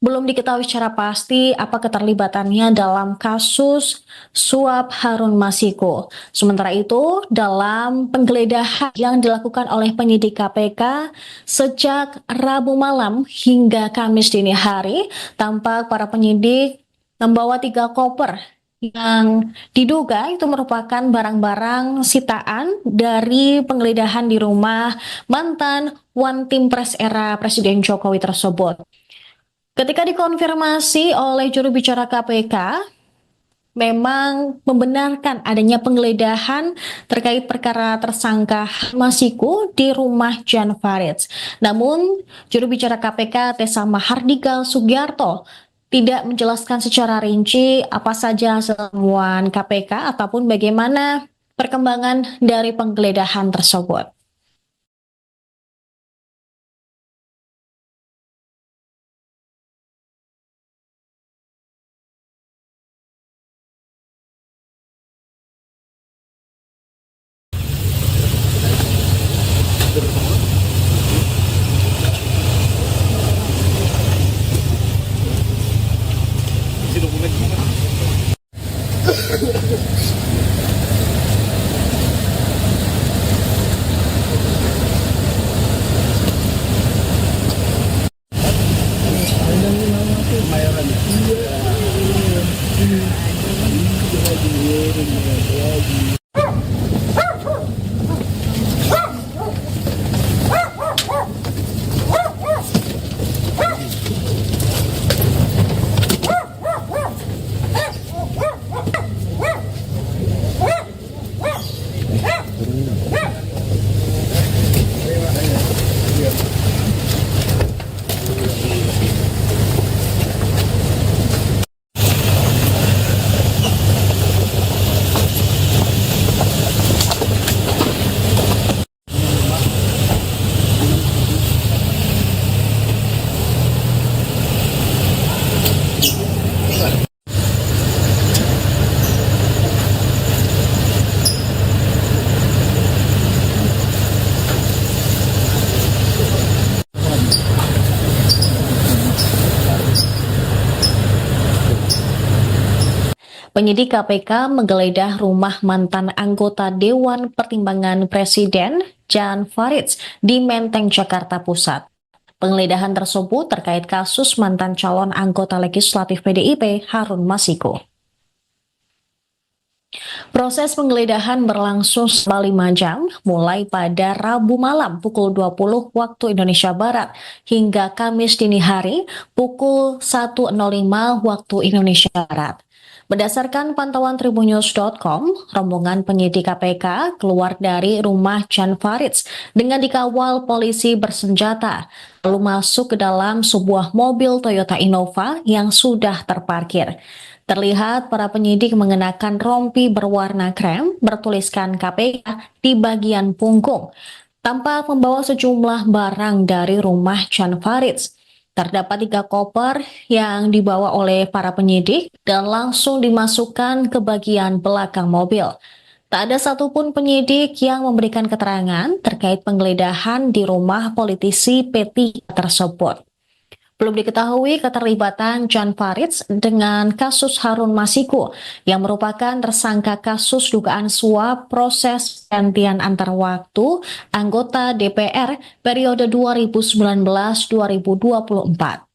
Belum diketahui secara pasti apa keterlibatannya dalam kasus suap Harun Masiku. Sementara itu, dalam penggeledahan yang dilakukan oleh penyidik KPK sejak Rabu malam hingga Kamis dini hari, tampak para penyidik membawa 3 koper yang diduga itu merupakan barang-barang sitaan dari penggeledahan di rumah mantan One Team Press era Presiden Jokowi tersebut. Ketika dikonfirmasi oleh juru bicara KPK, memang membenarkan adanya penggeledahan terkait perkara tersangka Masiku di rumah Jan Faridz. Namun, juru bicara KPK Tessa Mahardika Sugiarto tidak menjelaskan secara rinci apa saja temuan KPK ataupun bagaimana perkembangan dari penggeledahan tersebut. Penyidik KPK menggeledah rumah mantan anggota Dewan Pertimbangan Presiden Jan Faridz di Menteng, Jakarta Pusat. Penggeledahan tersebut terkait kasus mantan calon anggota legislatif PDIP Harun Masiku. Proses penggeledahan berlangsung selama 5 jam, mulai pada Rabu malam pukul 20 waktu Indonesia Barat hingga Kamis dini hari pukul 1.05 waktu Indonesia Barat. Berdasarkan pantauan tribunnews.com, rombongan penyidik KPK keluar dari rumah Jan Faridz dengan dikawal polisi bersenjata, lalu masuk ke dalam sebuah mobil Toyota Innova yang sudah terparkir. Terlihat para penyidik mengenakan rompi berwarna krem bertuliskan KPK di bagian punggung. Tampak membawa sejumlah barang dari rumah Jan Faridz. Terdapat 3 koper yang dibawa oleh para penyidik dan langsung dimasukkan ke bagian belakang mobil. Tak ada satupun penyidik yang memberikan keterangan terkait penggeledahan di rumah politisi P3 tersebut. Belum diketahui keterlibatan Jan Faridz dengan kasus Harun Masiku yang merupakan tersangka kasus dugaan suap proses gantian antar waktu anggota DPR periode 2019-2024.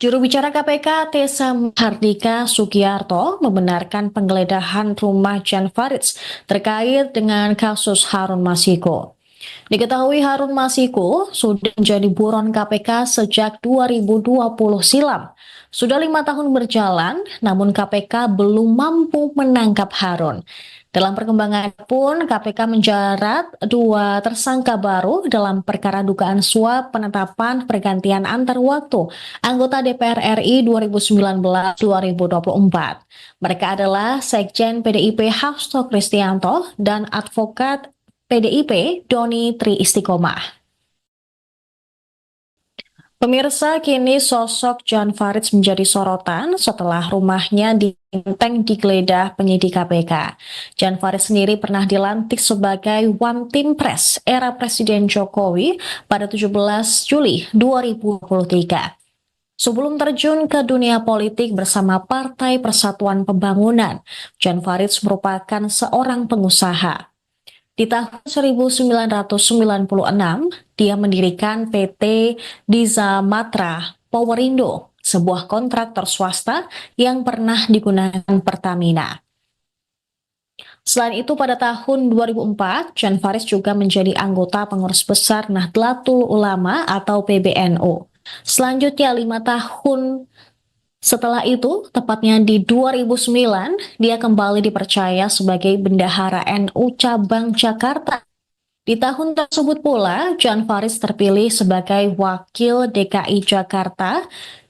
Juru bicara KPK Tessa Mahardika Sugiarto membenarkan penggeledahan rumah Jan Faridz terkait dengan kasus Harun Masiku. Diketahui Harun Masiku sudah menjadi buron KPK sejak 2020 silam. Sudah 5 tahun berjalan, namun KPK belum mampu menangkap Harun. Dalam perkembangan pun, KPK menjerat 2 tersangka baru dalam perkara dugaan suap penetapan pergantian antar waktu anggota DPR RI 2019-2024. Mereka adalah Sekjen PDIP Hasto Kristianto dan Advokat PDIP Doni Tri Istiqomah. Pemirsa, kini sosok Jan Faridz menjadi sorotan setelah rumahnya di Menteng digeledah penyidik KPK. Jan Faridz sendiri pernah dilantik sebagai One Team Press era Presiden Jokowi pada 17 Juli 2023. Sebelum terjun ke dunia politik bersama Partai Persatuan Pembangunan, Jan Faridz merupakan seorang pengusaha. Di tahun 1996, dia mendirikan PT Diza Matra Powerindo, sebuah kontraktor swasta yang pernah digunakan Pertamina. Selain itu, pada tahun 2004, Jan Faridz juga menjadi anggota pengurus besar Nahdlatul Ulama atau PBNU. Selanjutnya, 5 tahun setelah itu, tepatnya di 2009, dia kembali dipercaya sebagai Bendahara NU Cabang Jakarta. Di tahun tersebut pula, Jan Faridz terpilih sebagai Wakil DKI Jakarta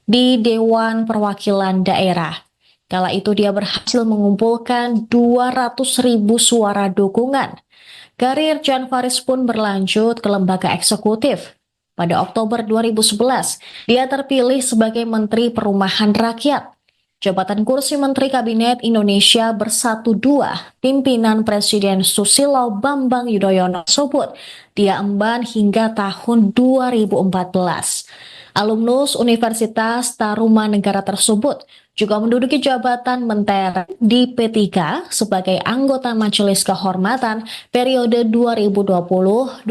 di Dewan Perwakilan Daerah. Kala itu dia berhasil mengumpulkan 200.000 suara dukungan. Karir Jan Faridz pun berlanjut ke lembaga eksekutif. Pada Oktober 2011, dia terpilih sebagai Menteri Perumahan Rakyat. Jabatan kursi Menteri Kabinet Indonesia Bersatu II, pimpinan Presiden Susilo Bambang Yudhoyono tersebut dia emban hingga tahun 2014. Alumnus Universitas Tarumanegara tersebut juga menduduki jabatan menteri di P3 sebagai anggota Majelis Kehormatan periode 2020-2025.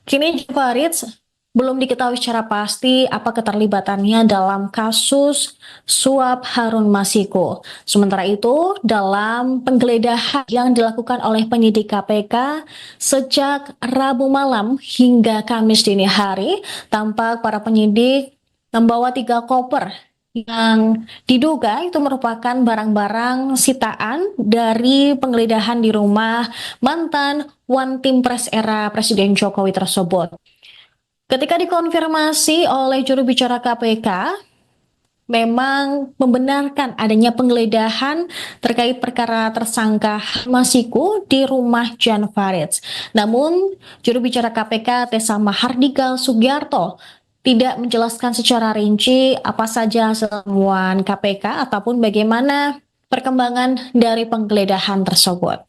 Kini Jan Faridz belum diketahui secara pasti apa keterlibatannya dalam kasus suap Harun Masiku. Sementara itu, dalam penggeledahan yang dilakukan oleh penyidik KPK sejak Rabu malam hingga Kamis dini hari, tampak para penyidik membawa 3 koper yang diduga itu merupakan barang-barang sitaan dari penggeledahan di rumah mantan One Team Press era Presiden Jokowi tersebut. Ketika dikonfirmasi oleh juru bicara KPK, memang membenarkan adanya penggeledahan terkait perkara tersangka Masiku di rumah Jan Faridz. Namun, juru bicara KPK Tessa Mahardika Sugiarto tidak menjelaskan secara rinci apa saja temuan KPK ataupun bagaimana perkembangan dari penggeledahan tersebut.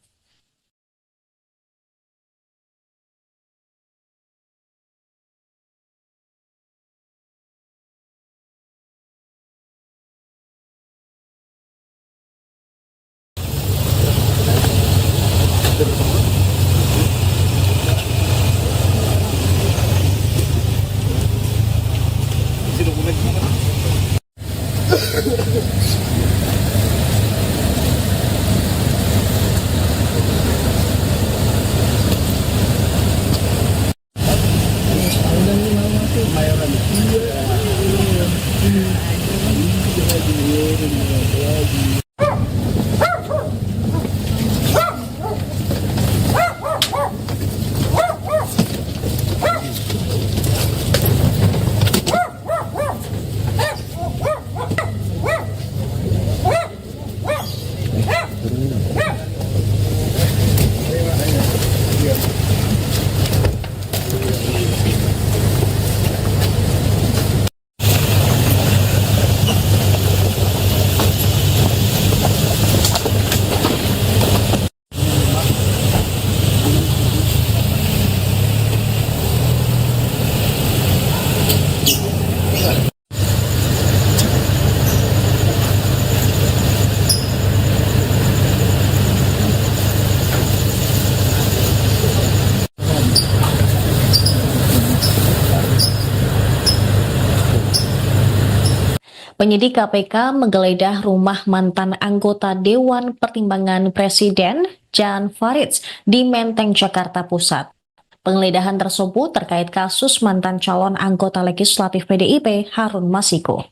Penyidik KPK menggeledah rumah mantan anggota Dewan Pertimbangan Presiden Jan Faridz di Menteng, Jakarta Pusat. Penggeledahan tersebut terkait kasus mantan calon anggota legislatif PDIP Harun Masiku.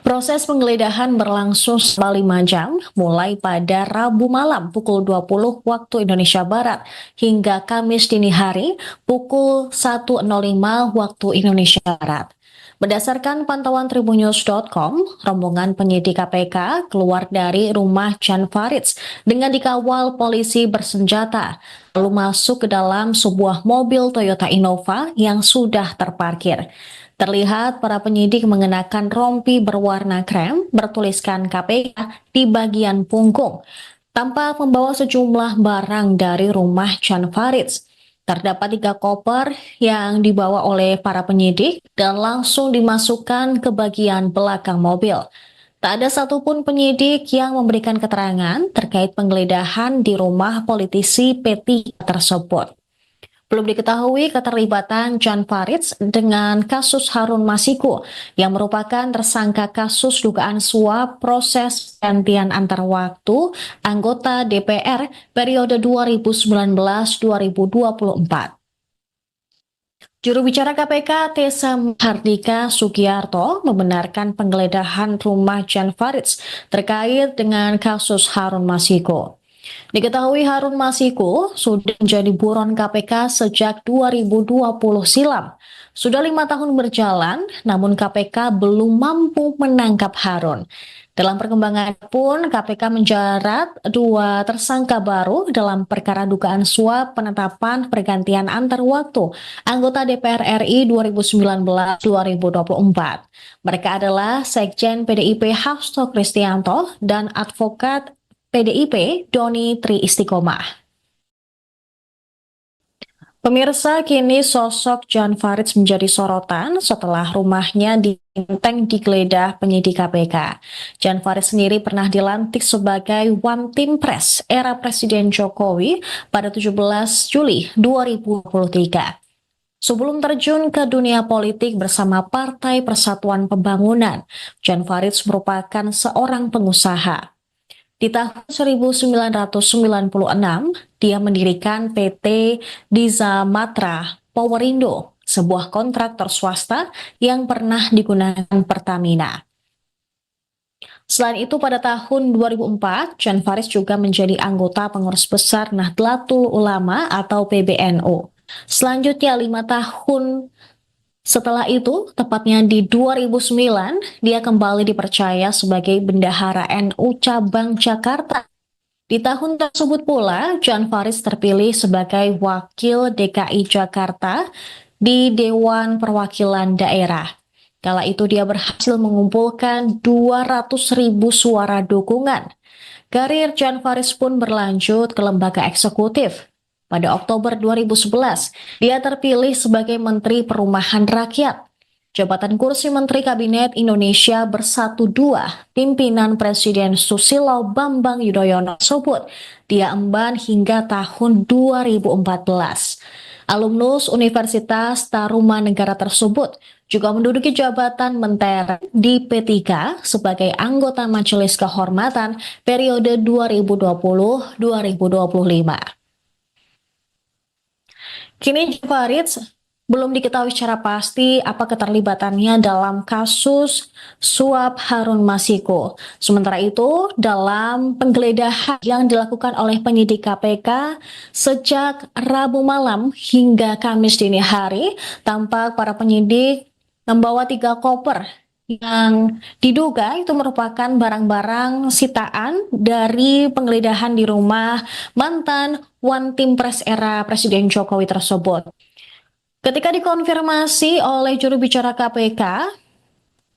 Proses penggeledahan berlangsung selama 5 jam, mulai pada Rabu malam pukul 20 waktu Indonesia Barat hingga Kamis dini hari pukul 1.05 waktu Indonesia Barat. Berdasarkan pantauan tribunnews.com, rombongan penyidik KPK keluar dari rumah Jan Faridz dengan dikawal polisi bersenjata, lalu masuk ke dalam sebuah mobil Toyota Innova yang sudah terparkir. Terlihat para penyidik mengenakan rompi berwarna krem bertuliskan KPK di bagian punggung, tampak membawa sejumlah barang dari rumah Jan Faridz. Terdapat 3 koper yang dibawa oleh para penyidik dan langsung dimasukkan ke bagian belakang mobil. Tak ada satupun penyidik yang memberikan keterangan terkait penggeledahan di rumah politisi P3 tersebut. Belum diketahui keterlibatan Jan Faridz dengan kasus Harun Masiku yang merupakan tersangka kasus dugaan suap proses gantian antar waktu anggota DPR periode 2019-2024. Juru bicara KPK Tessa Hardika Sugiyarto membenarkan penggeledahan rumah Jan Faridz terkait dengan kasus Harun Masiku. Diketahui Harun Masiku sudah menjadi buron KPK sejak 2020 silam. Sudah 5 tahun berjalan, namun KPK belum mampu menangkap Harun. Dalam perkembangan pun, KPK menjerat 2 tersangka baru dalam perkara dugaan suap penetapan pergantian antar waktu anggota DPR RI 2019-2024. Mereka adalah Sekjen PDIP Hasto Kristianto dan advokat PDIP Doni Tri Istiqomah. Pemirsa, kini sosok Jan Faridz menjadi sorotan setelah rumahnya diinteng digeledah penyidik KPK. Jan Faridz sendiri pernah dilantik sebagai One Team Press era Presiden Jokowi pada 17 Juli 2023. Sebelum terjun ke dunia politik bersama Partai Persatuan Pembangunan, Jan Faridz merupakan seorang pengusaha. Di tahun 1996, dia mendirikan PT Diza Matra Powerindo, sebuah kontraktor swasta yang pernah digunakan Pertamina. Selain itu, pada tahun 2004, Jan Faridz juga menjadi anggota pengurus besar Nahdlatul Ulama atau PBNU. Selanjutnya, 5 tahun setelah itu, tepatnya di 2009, dia kembali dipercaya sebagai bendahara NU Cabang Jakarta. Di tahun tersebut pula, Jan Faridz terpilih sebagai wakil DKI Jakarta di Dewan Perwakilan Daerah. Kala itu dia berhasil mengumpulkan 200.000 suara dukungan. Karir Jan Faridz pun berlanjut ke lembaga eksekutif. Pada Oktober 2011, dia terpilih sebagai Menteri Perumahan Rakyat. Jabatan kursi Menteri Kabinet Indonesia Bersatu II, pimpinan Presiden Susilo Bambang Yudhoyono tersebut, dia emban hingga tahun 2014. Alumnus Universitas Tarumanegara tersebut juga menduduki jabatan menteri di P3 sebagai anggota Majelis Kehormatan periode 2020-2025. Kini Jan Faridz belum diketahui secara pasti apa keterlibatannya dalam kasus suap Harun Masiku. Sementara itu, dalam penggeledahan yang dilakukan oleh penyidik KPK sejak Rabu malam hingga Kamis dini hari, tampak para penyidik membawa 3 koper yang diduga itu merupakan barang-barang sitaan dari penggeledahan di rumah mantan One Team Press era Presiden Jokowi tersebut. Ketika dikonfirmasi oleh juru bicara KPK,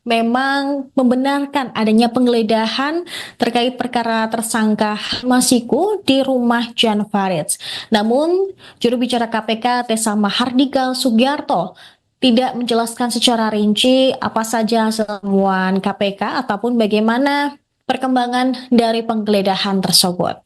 memang membenarkan adanya penggeledahan terkait perkara tersangka Masiku di rumah Jan Faridz. Namun, juru bicara KPK Tessa Hardika Sugiyarto tidak menjelaskan secara rinci apa saja temuan KPK ataupun bagaimana perkembangan dari penggeledahan tersebut.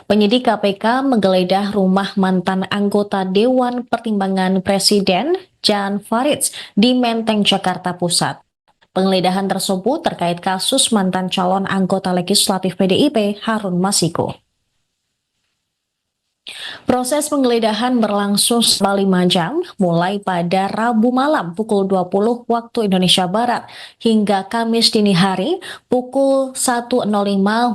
Penyidik KPK menggeledah rumah mantan anggota Dewan Pertimbangan Presiden Jan Faridz di Menteng, Jakarta Pusat. Penggeledahan tersebut terkait kasus mantan calon anggota legislatif PDIP Harun Masiku. Proses penggeledahan berlangsung selama 5 jam, mulai pada Rabu malam pukul 20 waktu Indonesia Barat hingga Kamis dini hari pukul 1.05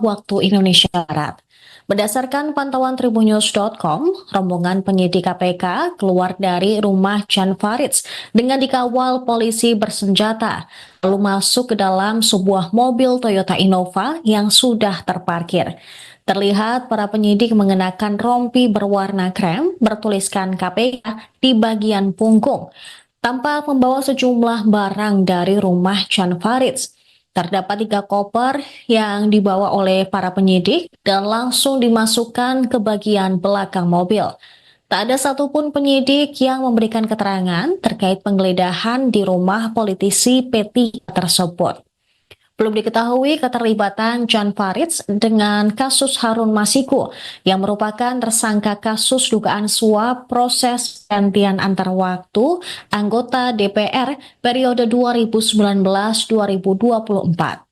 waktu Indonesia Barat. Berdasarkan pantauan tribunnews.com, rombongan penyidik KPK keluar dari rumah Jan Faridz dengan dikawal polisi bersenjata, lalu masuk ke dalam sebuah mobil Toyota Innova yang sudah terparkir. Terlihat para penyidik mengenakan rompi berwarna krem bertuliskan KPK di bagian punggung, tanpa membawa sejumlah barang dari rumah Jan Faridz. Terdapat 3 koper yang dibawa oleh para penyidik dan langsung dimasukkan ke bagian belakang mobil. Tak ada satupun penyidik yang memberikan keterangan terkait penggeledahan di rumah politisi P3 tersebut. Belum diketahui keterlibatan Jan Faridz dengan kasus Harun Masiku yang merupakan tersangka kasus dugaan suap proses gantian antar waktu anggota DPR periode 2019-2024.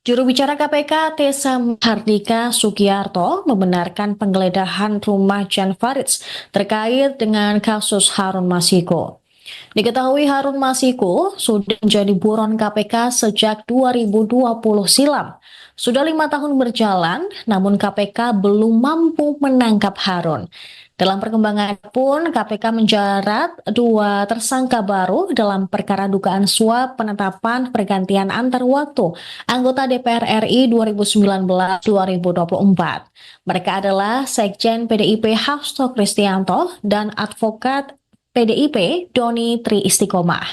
Juru bicara KPK Tessa Hardika Sugiarto membenarkan penggeledahan rumah Jan Faridz terkait dengan kasus Harun Masiku. Diketahui Harun Masiku sudah menjadi buron KPK sejak 2020 silam. Sudah 5 tahun berjalan, namun KPK belum mampu menangkap Harun. Dalam perkembangan pun, KPK menjerat 2 tersangka baru dalam perkara dugaan suap penetapan pergantian antar waktu anggota DPR RI 2019-2024. Mereka adalah Sekjen PDIP Hasto Kristianto dan Advokat PDIP Doni Tri Istiqomah.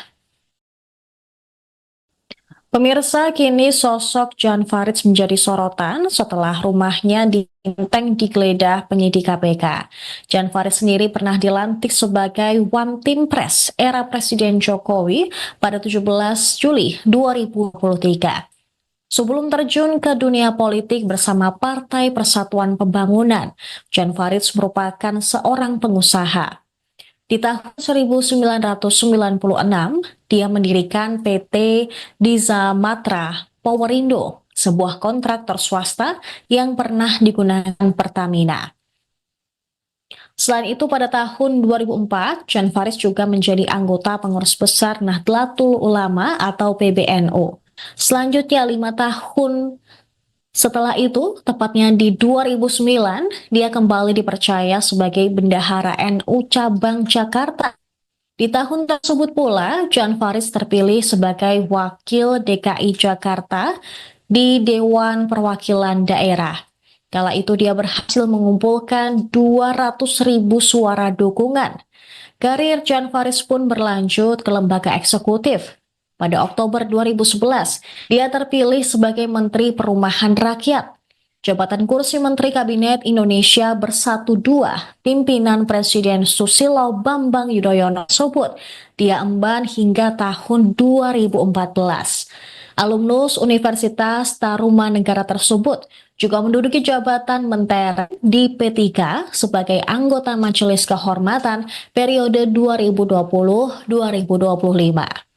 Pemirsa, kini sosok Jan Faridz menjadi sorotan setelah rumahnya di Menteng digeledah penyidik KPK. Jan Faridz sendiri pernah dilantik sebagai One Team Press era Presiden Jokowi pada 17 Juli 2023. Sebelum terjun ke dunia politik bersama Partai Persatuan Pembangunan, Jan Faridz merupakan seorang pengusaha. Di tahun 1996, dia mendirikan PT Diza Matra Powerindo, sebuah kontraktor swasta yang pernah digunakan Pertamina. Selain itu, pada tahun 2004, Jan Faridz juga menjadi anggota pengurus besar Nahdlatul Ulama atau PBNU. Selanjutnya, 5 tahun setelah itu, tepatnya di 2009, dia kembali dipercaya sebagai Bendahara NU Cabang Jakarta. Di tahun tersebut pula, Jan Faridz terpilih sebagai Wakil DKI Jakarta di Dewan Perwakilan Daerah. Kala itu dia berhasil mengumpulkan 200.000 suara dukungan. Karir Jan Faridz pun berlanjut ke lembaga eksekutif. Pada Oktober 2011, dia terpilih sebagai Menteri Perumahan Rakyat. Jabatan kursi Menteri Kabinet Indonesia Bersatu II, pimpinan Presiden Susilo Bambang Yudhoyono tersebut dia emban hingga tahun 2014. Alumnus Universitas Tarumanegara tersebut juga menduduki jabatan menteri di P3 sebagai anggota Majelis Kehormatan periode 2020-2025.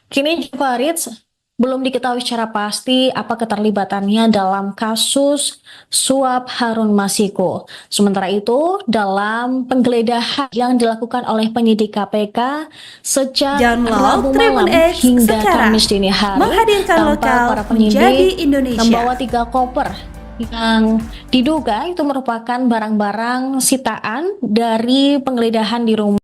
Kini Jan Faridz belum diketahui secara pasti apa keterlibatannya dalam kasus suap Harun Masiku. Sementara itu, dalam penggeledahan yang dilakukan oleh penyidik KPK sejak Rabu malam hingga Kamis dini hari, tampak para penyidik membawa 3 koper yang diduga itu merupakan barang-barang sitaan dari penggeledahan di rumah